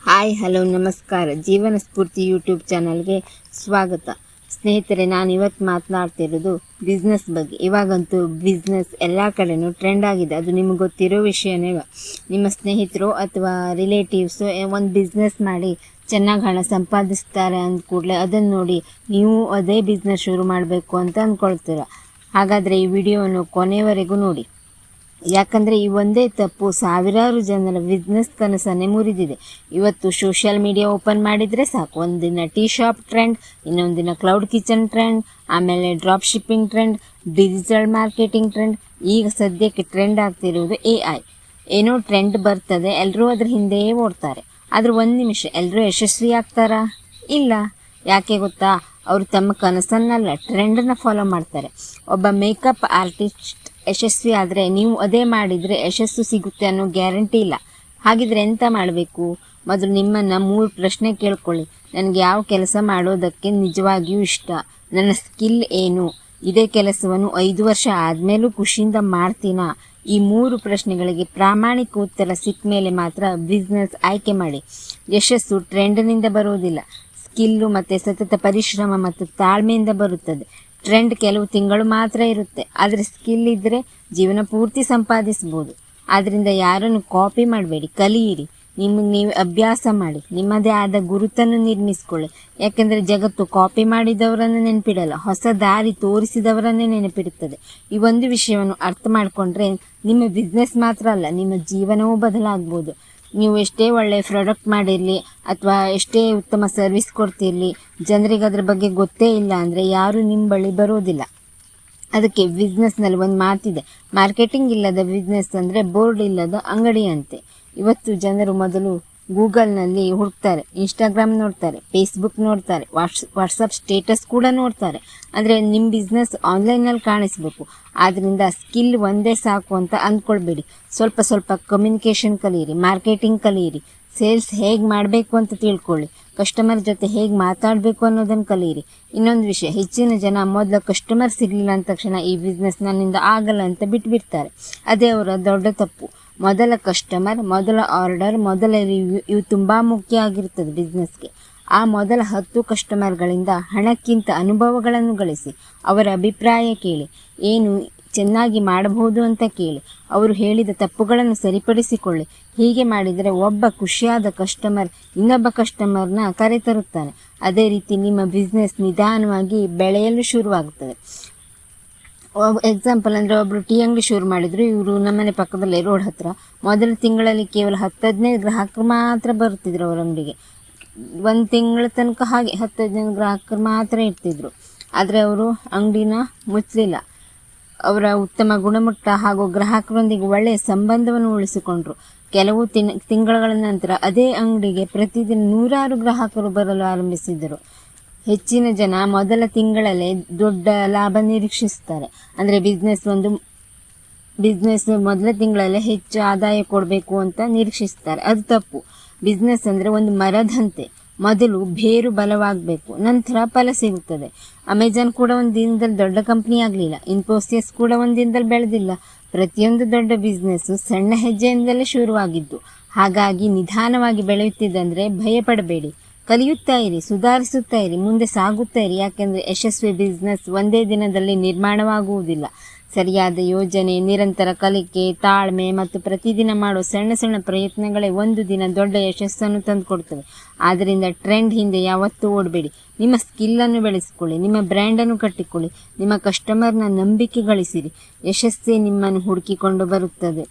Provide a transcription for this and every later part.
Hi hello ನಮಸ್ಕಾರ. ಜೀವನ ಸ್ಫೂರ್ತಿ YouTube ಚಾನಲ್ಗೆ ಸ್ವಾಗತ. ಸ್ನೇಹಿತರೆ, ನಾನು ಇವತ್ತು ಮಾತನಾಡ್ತಿರೋದು ಬಿಸ್ನೆಸ್ ಬಗ್ಗೆ. ಇವಾಗಂತೂ ಬಿಸ್ನೆಸ್ ಎಲ್ಲ ಕಡೆನೂ ಟ್ರೆಂಡ್ ಆಗಿದೆ. ಅದು ನಿಮಗೆ ಗೊತ್ತಿರೋ ವಿಷಯನೇ. ನಿಮ್ಮ ಸ್ನೇಹಿತರು ಅಥವಾ ರಿಲೇಟಿವ್ಸು ಒಂದು ಬಿಸ್ನೆಸ್ ಮಾಡಿ ಚೆನ್ನಾಗಿ ಹಣ ಸಂಪಾದಿಸ್ತಾರೆ ಅಂದ ಕೂಡಲೇ ಅದನ್ನು ನೋಡಿ ನೀವು ಅದೇ ಬಿಸ್ನೆಸ್ ಶುರು ಮಾಡಬೇಕು ಅಂತ ಅಂದ್ಕೊಳ್ತೀರ. ಹಾಗಾದರೆ ಈ ವಿಡಿಯೋವನ್ನು ಕೊನೆಯವರೆಗೂ ನೋಡಿ. ಯಾಕಂದರೆ ಈ ಒಂದೇ ತಪ್ಪು ಸಾವಿರಾರು ಜನರ ಬಿಸ್ನೆಸ್ ಕನಸನ್ನೇ ಮುರಿದಿದೆ. ಇವತ್ತು ಸೋಷಿಯಲ್ ಮೀಡಿಯಾ ಓಪನ್ ಮಾಡಿದರೆ ಸಾಕು, ಒಂದಿನ ಟೀ ಶಾಪ್ ಟ್ರೆಂಡ್, ಇನ್ನೊಂದು ದಿನ ಕ್ಲೌಡ್ ಕಿಚನ್ ಟ್ರೆಂಡ್, ಆಮೇಲೆ drop shipping trend, digital marketing trend. ಈಗ ಸದ್ಯಕ್ಕೆ ಟ್ರೆಂಡ್ ಆಗ್ತಿರುವುದು AI. ಏನೋ ಟ್ರೆಂಡ್ ಬರ್ತದೆ, ಎಲ್ಲರೂ ಅದ್ರ ಹಿಂದೆಯೇ ಓಡ್ತಾರೆ. ಆದರೆ ಒಂದು ನಿಮಿಷ, ಎಲ್ಲರೂ ಯಶಸ್ವಿ ಆಗ್ತಾರಾ? ಇಲ್ಲ. ಯಾಕೆ ಗೊತ್ತಾ? ಅವರು ತಮ್ಮ ಕನಸನ್ನಲ್ಲ, ಟ್ರೆಂಡನ್ನು ಫಾಲೋ ಮಾಡ್ತಾರೆ. ಒಬ್ಬ ಮೇಕಪ್ ಆರ್ಟಿಸ್ಟ್ ಯಶಸ್ವಿ ಆದರೆ ನೀವು ಅದೇ ಮಾಡಿದರೆ ಯಶಸ್ಸು ಸಿಗುತ್ತೆ ಅನ್ನೋ ಗ್ಯಾರಂಟಿ ಇಲ್ಲ. ಹಾಗಿದ್ರೆ ಎಂತ ಮಾಡಬೇಕು? ಮೊದಲು ನಿಮ್ಮನ್ನು 3 ಪ್ರಶ್ನೆ ಕೇಳ್ಕೊಳ್ಳಿ. ನನಗೆ ಯಾವ ಕೆಲಸ ಮಾಡೋದಕ್ಕೆ ನಿಜವಾಗಿಯೂ ಇಷ್ಟ? ನನ್ನ ಸ್ಕಿಲ್ ಏನು? ಇದೇ ಕೆಲಸವನ್ನು 5 ವರ್ಷ ಆದಮೇಲೂ ಖುಷಿಯಿಂದ ಮಾಡ್ತೀನಾ? ಈ 3 ಪ್ರಶ್ನೆಗಳಿಗೆ ಪ್ರಾಮಾಣಿಕ ಉತ್ತರ ಸಿಕ್ಕ ಮೇಲೆ ಮಾತ್ರ ಬಿಸ್ನೆಸ್ ಆಯ್ಕೆ ಮಾಡಿ. ಯಶಸ್ಸು ಟ್ರೆಂಡ್ನಿಂದ ಬರುವುದಿಲ್ಲ, ಸ್ಕಿಲ್ಲು ಮತ್ತು ಸತತ ಪರಿಶ್ರಮ ಮತ್ತು ತಾಳ್ಮೆಯಿಂದ ಬರುತ್ತದೆ. ಟ್ರೆಂಡ್ ಕೆಲವು ತಿಂಗಳು ಮಾತ್ರ ಇರುತ್ತೆ, ಆದರೆ ಸ್ಕಿಲ್ ಇದ್ದರೆ ಜೀವನ ಪೂರ್ತಿ ಸಂಪಾದಿಸ್ಬೋದು. ಆದ್ದರಿಂದ ಯಾರನ್ನು ಕಾಪಿ ಮಾಡಬೇಡಿ, ಕಲಿಯಿರಿ. ನೀವು ಅಭ್ಯಾಸ ಮಾಡಿ, ನಿಮ್ಮದೇ ಆದ ಗುರುತನ್ನು ನಿರ್ಮಿಸಿಕೊಳ್ಳಿ. ಯಾಕೆಂದರೆ ಜಗತ್ತು ಕಾಪಿ ಮಾಡಿದವರನ್ನು ನೆನಪಿಡಲ್ಲ, ಹೊಸ ದಾರಿ ತೋರಿಸಿದವರನ್ನೇ ನೆನಪಿಡುತ್ತದೆ. ಈ ಒಂದು ವಿಷಯವನ್ನು ಅರ್ಥ ಮಾಡಿಕೊಂಡ್ರೆ ನಿಮ್ಮ ಬಿಸ್ನೆಸ್ ಮಾತ್ರ ಅಲ್ಲ, ನಿಮ್ಮ ಜೀವನವೂ ಬದಲಾಗ್ಬೋದು. ನೀವು ಎಷ್ಟೇ ಒಳ್ಳೆಯ ಪ್ರಾಡಕ್ಟ್ ಮಾಡಿರಲಿ ಅಥವಾ ಎಷ್ಟೇ ಉತ್ತಮ ಸರ್ವಿಸ್ ಕೊಡ್ತಿರಲಿ, ಜನರಿಗೆ ಅದ್ರ ಬಗ್ಗೆ ಗೊತ್ತೇ ಇಲ್ಲ ಅಂದರೆ ಯಾರೂ ನಿಮ್ಮ ಬಳಿ ಬರೋದಿಲ್ಲ. ಅದಕ್ಕೆ ಬಿಸ್ನೆಸ್ನಲ್ಲಿ ಒಂದು ಮಾತಿದೆ, ಮಾರ್ಕೆಟಿಂಗ್ ಇಲ್ಲದ ಬಿಸ್ನೆಸ್ ಅಂದರೆ ಬೋರ್ಡ್ ಇಲ್ಲದ ಅಂಗಡಿ ಅಂತೆ. ಇವತ್ತು ಜನರು ಮೊದಲು ಗೂಗಲ್ನಲ್ಲಿ ಹುಡುಕ್ತಾರೆ, ಇನ್ಸ್ಟಾಗ್ರಾಮ್ ನೋಡ್ತಾರೆ, ಫೇಸ್ಬುಕ್ ನೋಡ್ತಾರೆ, ವಾಟ್ಸಪ್ ಸ್ಟೇಟಸ್ ಕೂಡ ನೋಡ್ತಾರೆ. ಅಂದರೆ ನಿಮ್ಮ ಬಿಸ್ನೆಸ್ ಆನ್ಲೈನಲ್ಲಿ ಕಾಣಿಸ್ಬೇಕು. ಆದ್ದರಿಂದ ಸ್ಕಿಲ್ ಒಂದೇ ಸಾಕು ಅಂತ ಅಂದ್ಕೊಳ್ಬೇಡಿ. ಸ್ವಲ್ಪ ಸ್ವಲ್ಪ ಕಮ್ಯುನಿಕೇಷನ್ ಕಲಿಯಿರಿ, ಮಾರ್ಕೆಟಿಂಗ್ ಕಲಿಯಿರಿ, ಸೇಲ್ಸ್ ಹೇಗೆ ಮಾಡಬೇಕು ಅಂತ ತಿಳ್ಕೊಳ್ಳಿ, ಕಸ್ಟಮರ್ ಜೊತೆ ಹೇಗೆ ಮಾತಾಡಬೇಕು ಅನ್ನೋದನ್ನು ಕಲಿಯಿರಿ. ಇನ್ನೊಂದು ವಿಷಯ, ಹೆಚ್ಚಿನ ಜನ ಮೊದಲು ಕಸ್ಟಮರ್ ಸಿಗಲಿಲ್ಲ ಅಂದ ತಕ್ಷಣ ಈ ಬಿಸ್ನೆಸ್ ನನ್ನಿಂದ ಆಗಲ್ಲ ಅಂತ ಬಿಟ್ಬಿಡ್ತಾರೆ. ಅದೇ ಅವರ ದೊಡ್ಡ ತಪ್ಪು. ಮೊದಲ ಕಸ್ಟಮರ್, ಮೊದಲ ಆರ್ಡರ್, ಮೊದಲ ರಿವ್ಯೂ ಇವು ತುಂಬ ಮುಖ್ಯ ಆಗಿರ್ತದೆ ಬಿಸ್ನೆಸ್ಗೆ. ಆ ಮೊದಲ 10 ಕಸ್ಟಮರ್ಗಳಿಂದ ಹಣಕ್ಕಿಂತ ಅನುಭವಗಳನ್ನು ಗಳಿಸಿ, ಅವರ ಅಭಿಪ್ರಾಯ ಕೇಳಿ, ಏನು ಚೆನ್ನಾಗಿ ಮಾಡಬಹುದು ಅಂತ ಕೇಳಿ, ಅವರು ಹೇಳಿದ ತಪ್ಪುಗಳನ್ನು ಸರಿಪಡಿಸಿಕೊಳ್ಳಿ. ಹೀಗೆ ಮಾಡಿದರೆ ಒಬ್ಬ ಖುಷಿಯಾದ ಕಸ್ಟಮರ್ ಇನ್ನೊಬ್ಬ ಕಸ್ಟಮರ್ನ ಕರೆತರುತ್ತಾನೆ. ಅದೇ ರೀತಿ ನಿಮ್ಮ ಬಿಸ್ನೆಸ್ ನಿಧಾನವಾಗಿ ಬೆಳೆಯಲು ಶುರುವಾಗುತ್ತದೆ. ಎಕ್ಸಾಂಪಲ್ ಅಂದರೆ ಒಬ್ಬರು ಟೀ ಅಂಗಡಿ ಶುರು ಮಾಡಿದರು. ಇವರು ನಮ್ಮನೆ ಪಕ್ಕದಲ್ಲೇ ರೋಡ್ ಹತ್ರ. ಮೊದಲ ತಿಂಗಳಲ್ಲಿ ಕೇವಲ 10-15 ಗ್ರಾಹಕರು ಮಾತ್ರ ಬರ್ತಿದ್ರು ಅವರ ಅಂಗಡಿಗೆ. 1 ತಿಂಗಳ ತನಕ ಹಾಗೆ 10-15 ಗ್ರಾಹಕರು ಮಾತ್ರ ಇರ್ತಿದ್ರು. ಆದರೆ ಅವರು ಅಂಗಡಿನ ಮುಚ್ಚಲಿಲ್ಲ. ಅವರ ಉತ್ತಮ ಗುಣಮಟ್ಟ ಹಾಗೂ ಗ್ರಾಹಕರೊಂದಿಗೆ ಒಳ್ಳೆಯ ಸಂಬಂಧವನ್ನು ಉಳಿಸಿಕೊಂಡ್ರು. ಕೆಲವು ತಿಂಗಳ ನಂತರ ಅದೇ ಅಂಗಡಿಗೆ ಪ್ರತಿದಿನ 100 ಗ್ರಾಹಕರು ಬರಲು ಆರಂಭಿಸಿದರು. ಹೆಚ್ಚಿನ ಜನ ಮೊದಲ ತಿಂಗಳಲ್ಲೇ ದೊಡ್ಡ ಲಾಭ ನಿರೀಕ್ಷಿಸುತ್ತಾರೆ. ಅಂದರೆ ಬಿಸ್ನೆಸ್ ಮೊದಲ ತಿಂಗಳಲ್ಲೇ ಹೆಚ್ಚು ಆದಾಯ ಕೊಡಬೇಕು ಅಂತ ನಿರೀಕ್ಷಿಸ್ತಾರೆ. ಅದು ತಪ್ಪು. ಬಿಸ್ನೆಸ್ ಅಂದರೆ ಒಂದು ಮರದಂತೆ. ಮೊದಲು ಬೇರು ಬಲವಾಗಬೇಕು, ನಂತರ ಫಲ ಸಿಗುತ್ತದೆ. ಅಮೆಜಾನ್ ಕೂಡ ಒಂದು ದಿನದಲ್ಲಿ ದೊಡ್ಡ ಕಂಪ್ನಿ ಆಗಲಿಲ್ಲ, ಇನ್ಫೋಸಿಸ್ ಕೂಡ ಒಂದು ದಿನದಲ್ಲಿ ಬೆಳೆದಿಲ್ಲ. ಪ್ರತಿಯೊಂದು ದೊಡ್ಡ ಬಿಸ್ನೆಸ್ಸು ಸಣ್ಣ ಹೆಜ್ಜೆಯಿಂದಲೇ ಶುರುವಾಗಿದ್ದು. ಹಾಗಾಗಿ ನಿಧಾನವಾಗಿ ಬೆಳೆಯುತ್ತಿದ್ದಂದರೆ ಭಯಪಡಬೇಡಿ, ಕಲಿಯುತ್ತಾ ಇರಿ, ಸುಧಾರಿಸುತ್ತಾ ಇರಿ, ಮುಂದೆ ಸಾಗುತ್ತಾ ಇರಿ. ಯಾಕೆಂದರೆ ಯಶಸ್ವಿ ಬಿಸ್ನೆಸ್ ಒಂದೇ ದಿನದಲ್ಲಿ ನಿರ್ಮಾಣವಾಗುವುದಿಲ್ಲ. ಸರಿಯಾದ ಯೋಜನೆ, ನಿರಂತರ ಕಲಿಕೆ, ತಾಳ್ಮೆ ಮತ್ತು ಪ್ರತಿದಿನ ಮಾಡೋ ಸಣ್ಣ ಸಣ್ಣ ಪ್ರಯತ್ನಗಳೇ ಒಂದು ದಿನ ದೊಡ್ಡ ಯಶಸ್ಸನ್ನು ತಂದುಕೊಡ್ತವೆ. ಆದ್ದರಿಂದ ಟ್ರೆಂಡ್ ಹಿಂದೆ ಯಾವತ್ತೂ ಓಡಬೇಡಿ. ನಿಮ್ಮ ಸ್ಕಿಲ್ಲನ್ನು ಬೆಳೆಸಿಕೊಳ್ಳಿ, ನಿಮ್ಮ ಬ್ರ್ಯಾಂಡನ್ನು ಕಟ್ಟಿಕೊಳ್ಳಿ, ನಿಮ್ಮ ಕಸ್ಟಮರ್ನ ನಂಬಿಕೆ ಗಳಿಸಿರಿ. ಯಶಸ್ಸೇ ನಿಮ್ಮನ್ನು ಹುಡುಕಿಕೊಂಡು ಬರುತ್ತದೆ.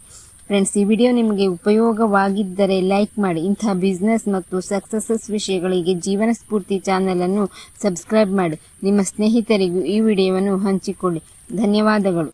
ಫ್ರೆಂಡ್ಸ್, ಈ ವಿಡಿಯೋ ನಿಮಗೆ ಉಪಯೋಗವಾಗಿದ್ದರೆ ಲೈಕ್ ಮಾಡಿ. ಇಂತಹ ಬಿಸ್ನೆಸ್ ಮತ್ತು ಸಕ್ಸಸ್ ವಿಷಯಗಳಿಗೆ ಜೀವನ ಸ್ಫೂರ್ತಿ ಚಾನಲನ್ನು ಸಬ್ಸ್ಕ್ರೈಬ್ ಮಾಡಿ. ನಿಮ್ಮ ಸ್ನೇಹಿತರಿಗೂ ಈ ವಿಡಿಯೋವನ್ನು ಹಂಚಿಕೊಳ್ಳಿ. ಧನ್ಯವಾದಗಳು.